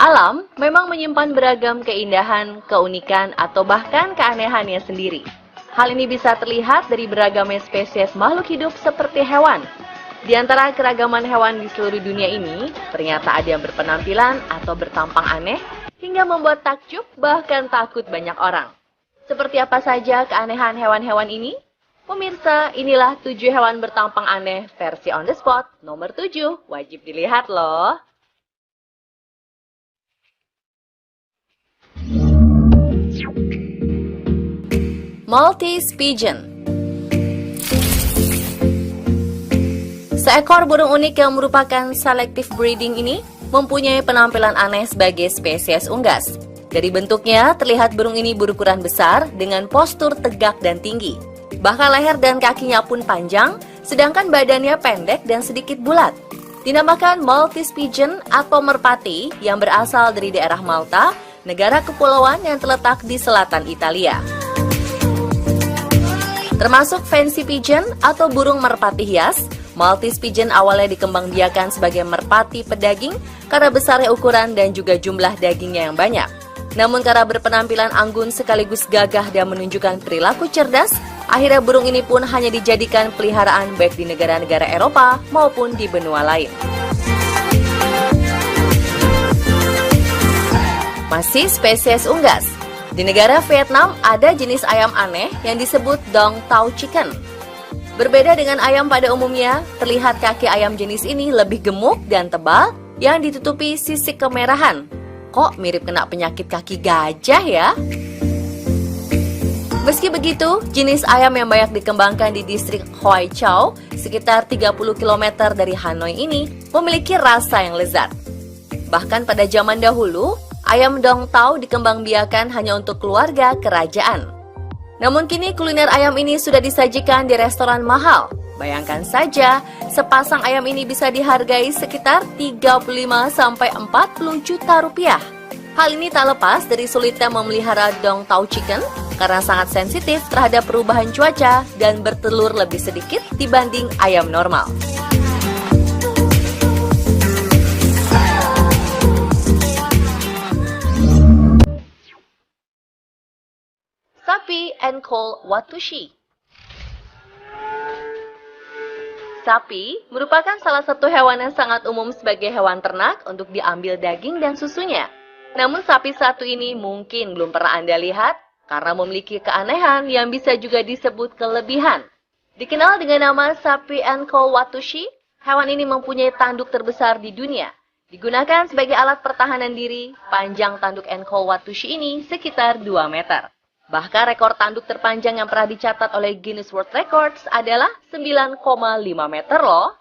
Alam memang menyimpan beragam keindahan, keunikan, atau bahkan keanehannya sendiri. Hal ini bisa terlihat dari beragamnya spesies makhluk hidup seperti hewan. Di antara keragaman hewan di seluruh dunia ini, ternyata ada yang berpenampilan atau bertampang aneh hingga membuat takjub bahkan takut banyak orang. Seperti apa saja keanehan hewan-hewan ini? Pemirsa, inilah 7 hewan bertampang aneh versi on the spot nomor 7. Wajib dilihat loh. Maltese Pigeon. Seekor burung unik yang merupakan selective breeding ini mempunyai penampilan aneh sebagai spesies unggas. Dari bentuknya, terlihat burung ini berukuran besar dengan postur tegak dan tinggi. Bahkan leher dan kakinya pun panjang, sedangkan badannya pendek dan sedikit bulat. Dinamakan Maltese Pigeon atau merpati yang berasal dari daerah Malta, negara kepulauan yang terletak di selatan Italia. Termasuk fancy pigeon atau burung merpati hias, Maltese Pigeon awalnya dikembangbiakan sebagai merpati pedaging karena besarnya ukuran dan juga jumlah dagingnya yang banyak. Namun karena berpenampilan anggun sekaligus gagah dan menunjukkan perilaku cerdas, akhirnya burung ini pun hanya dijadikan peliharaan baik di negara-negara Eropa maupun di benua lain. Masih spesies unggas. Di negara Vietnam ada jenis ayam aneh yang disebut Dong Tao Chicken. Berbeda dengan ayam pada umumnya, terlihat kaki ayam jenis ini lebih gemuk dan tebal yang ditutupi sisik kemerahan. Kok mirip kena penyakit kaki gajah ya? Meski begitu, jenis ayam yang banyak dikembangkan di distrik Hoi Chow, sekitar 30 km dari Hanoi ini, memiliki rasa yang lezat. Bahkan pada zaman dahulu, ayam Dong Tao dikembangbiakan hanya untuk keluarga kerajaan. Namun kini kuliner ayam ini sudah disajikan di restoran mahal. Bayangkan saja, sepasang ayam ini bisa dihargai sekitar 35-40 juta rupiah. Hal ini tak lepas dari sulitnya memelihara Dong Tao Chicken karena sangat sensitif terhadap perubahan cuaca dan bertelur lebih sedikit dibanding ayam normal. Sapi and Coal Watushi. Sapi merupakan salah satu hewan yang sangat umum sebagai hewan ternak untuk diambil daging dan susunya. Namun sapi satu ini mungkin belum pernah Anda lihat karena memiliki keanehan yang bisa juga disebut kelebihan. Dikenal dengan nama sapi and Coal Watushi, hewan ini mempunyai tanduk terbesar di dunia. Digunakan sebagai alat pertahanan diri, panjang tanduk and Coal Watushi ini sekitar 2 meter. Bahkan rekor tanduk terpanjang yang pernah dicatat oleh Guinness World Records adalah 9,5 meter loh.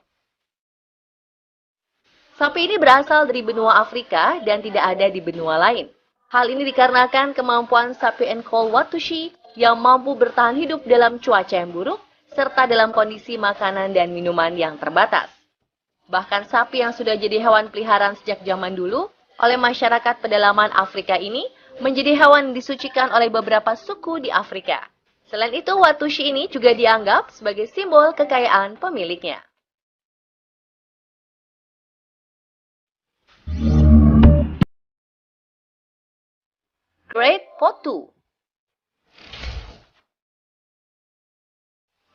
Sapi ini berasal dari benua Afrika dan tidak ada di benua lain. Hal ini dikarenakan kemampuan sapi and Coal Watushi yang mampu bertahan hidup dalam cuaca yang buruk, serta dalam kondisi makanan dan minuman yang terbatas. Bahkan sapi yang sudah jadi hewan peliharaan sejak zaman dulu oleh masyarakat pedalaman Afrika ini menjadi hewan disucikan oleh beberapa suku di Afrika. Selain itu, Watushi ini juga dianggap sebagai simbol kekayaan pemiliknya. Great Potu.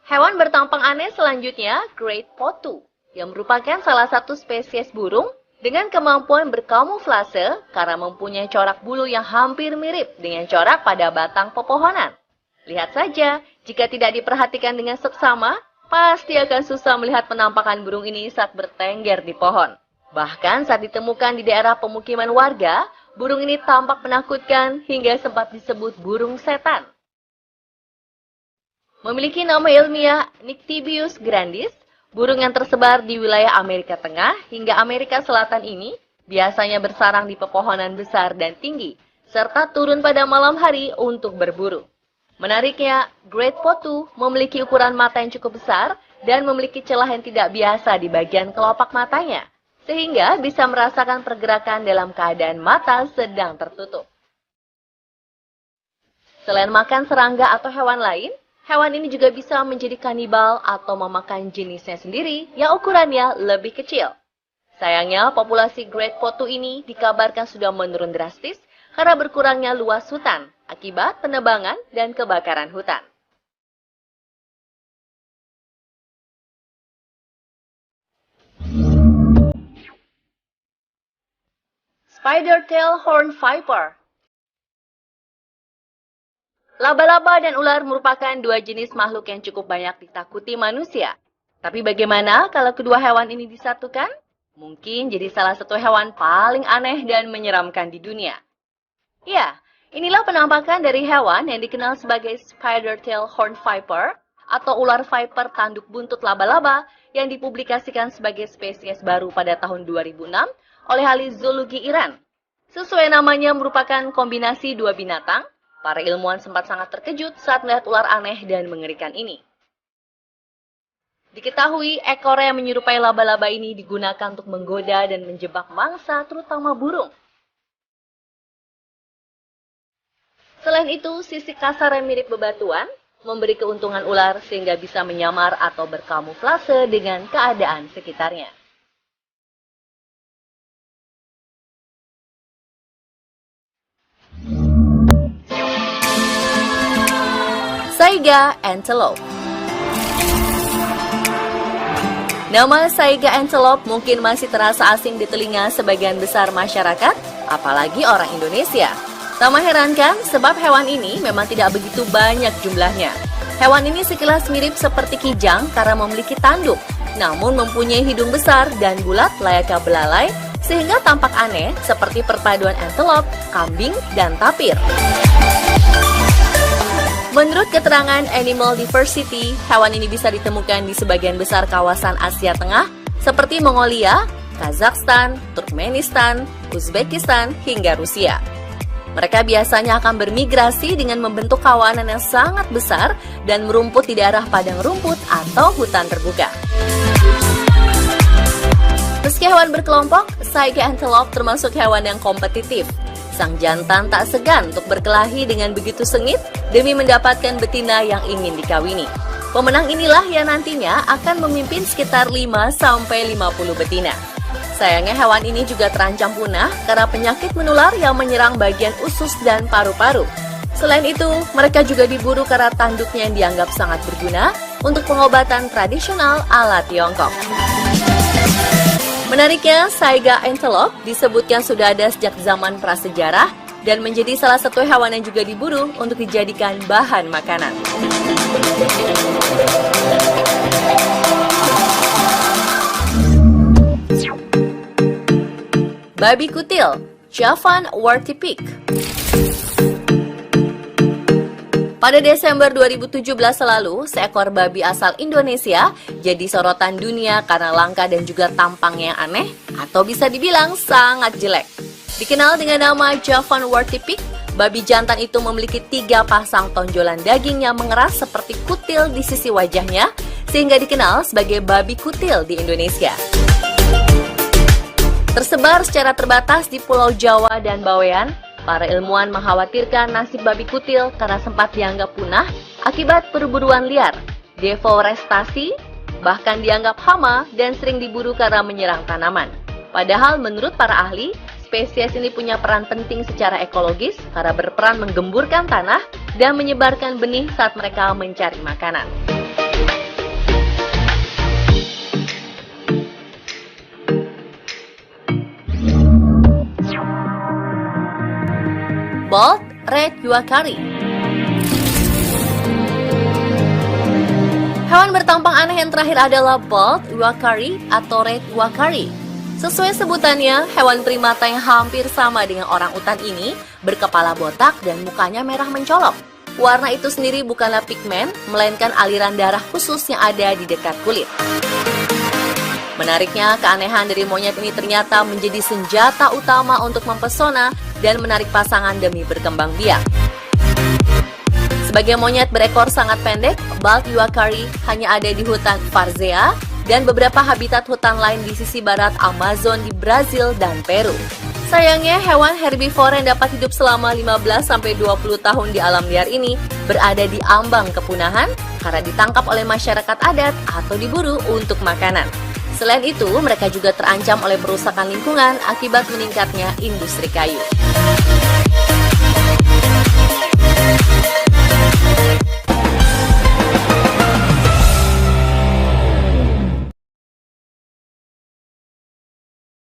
Hewan bertampang aneh selanjutnya, Great Potu, yang merupakan salah satu spesies burung dengan kemampuan berkamuflase karena mempunyai corak bulu yang hampir mirip dengan corak pada batang pepohonan. Lihat saja, jika tidak diperhatikan dengan seksama, pasti akan susah melihat penampakan burung ini saat bertengger di pohon. Bahkan saat ditemukan di daerah pemukiman warga, burung ini tampak menakutkan hingga sempat disebut burung setan. Memiliki nama ilmiah Nyctibius grandis, burung yang tersebar di wilayah Amerika Tengah hingga Amerika Selatan ini biasanya bersarang di pepohonan besar dan tinggi, serta turun pada malam hari untuk berburu. Menariknya, Great Potu memiliki ukuran mata yang cukup besar dan memiliki celah yang tidak biasa di bagian kelopak matanya, sehingga bisa merasakan pergerakan dalam keadaan mata sedang tertutup. Selain makan serangga atau hewan lain, hewan ini juga bisa menjadi kanibal atau memakan jenisnya sendiri yang ukurannya lebih kecil. Sayangnya, populasi Great Potu ini dikabarkan sudah menurun drastis karena berkurangnya luas hutan akibat penebangan dan kebakaran hutan. Spider-tail horned viper. Laba-laba dan ular merupakan dua jenis makhluk yang cukup banyak ditakuti manusia. Tapi bagaimana kalau kedua hewan ini disatukan? Mungkin jadi salah satu hewan paling aneh dan menyeramkan di dunia. Ya, inilah penampakan dari hewan yang dikenal sebagai Spider-tail horned viper atau ular viper tanduk buntut laba-laba yang dipublikasikan sebagai spesies baru pada tahun 2006 oleh ahli zoologi Iran. Sesuai namanya merupakan kombinasi dua binatang, para ilmuwan sempat sangat terkejut saat melihat ular aneh dan mengerikan ini. Diketahui ekor yang menyerupai laba-laba ini digunakan untuk menggoda dan menjebak mangsa, terutama burung. Selain itu, sisi kasar yang mirip bebatuan memberi keuntungan ular sehingga bisa menyamar atau berkamuflase dengan keadaan sekitarnya. Saiga antelope. Nama Saiga antelope mungkin masih terasa asing di telinga sebagian besar masyarakat, apalagi orang Indonesia. Tak mengherankan sebab hewan ini memang tidak begitu banyak jumlahnya. Hewan ini sekilas mirip seperti kijang karena memiliki tanduk, namun mempunyai hidung besar dan bulat layaknya belalai, sehingga tampak aneh seperti perpaduan antelope, kambing, dan tapir. Menurut keterangan Animal Diversity, hewan ini bisa ditemukan di sebagian besar kawasan Asia Tengah seperti Mongolia, Kazakhstan, Turkmenistan, Uzbekistan, hingga Rusia. Mereka biasanya akan bermigrasi dengan membentuk kawanan yang sangat besar dan merumput di daerah padang rumput atau hutan terbuka. Meski hewan berkelompok, Saiga antelope termasuk hewan yang kompetitif. Sang jantan tak segan untuk berkelahi dengan begitu sengit demi mendapatkan betina yang ingin dikawini. Pemenang inilah yang nantinya akan memimpin sekitar 5-50 betina. Sayangnya hewan ini juga terancam punah karena penyakit menular yang menyerang bagian usus dan paru-paru. Selain itu, mereka juga diburu karena tanduknya yang dianggap sangat berguna untuk pengobatan tradisional ala Tiongkok. Menariknya, Saiga antelope disebutkan sudah ada sejak zaman prasejarah dan menjadi salah satu hewan yang juga diburu untuk dijadikan bahan makanan. Babi kutil, Javan warty-pig. Pada Desember 2017 lalu, seekor babi asal Indonesia jadi sorotan dunia karena langka dan juga tampangnya yang aneh atau bisa dibilang sangat jelek. Dikenal dengan nama Javan warty-pig, babi jantan itu memiliki 3 pasang tonjolan daging yang mengeras seperti kutil di sisi wajahnya, sehingga dikenal sebagai babi kutil di Indonesia. Tersebar secara terbatas di Pulau Jawa dan Bawean, para ilmuwan mengkhawatirkan nasib babi kutil karena sempat dianggap punah akibat perburuan liar, deforestasi, bahkan dianggap hama dan sering diburu karena menyerang tanaman. Padahal menurut para ahli, spesies ini punya peran penting secara ekologis karena berperan menggemburkan tanah dan menyebarkan benih saat mereka mencari makanan. Bald red uakari. Hewan bertampang aneh yang terakhir adalah bald uakari atau red uakari. Sesuai sebutannya, hewan primata yang hampir sama dengan orang utan ini berkepala botak dan mukanya merah mencolok. Warna itu sendiri bukanlah pigmen, melainkan aliran darah khusus yang ada di dekat kulit. Menariknya, keanehan dari monyet ini ternyata menjadi senjata utama untuk mempesona dan menarik pasangan demi berkembang biak. Sebagai monyet berekor sangat pendek, bald uakari hanya ada di hutan Varzea dan beberapa habitat hutan lain di sisi barat Amazon di Brazil dan Peru. Sayangnya, hewan herbivora yang dapat hidup selama 15-20 tahun di alam liar ini berada di ambang kepunahan karena ditangkap oleh masyarakat adat atau diburu untuk makanan. Selain itu, mereka juga terancam oleh perusakan lingkungan akibat meningkatnya industri kayu.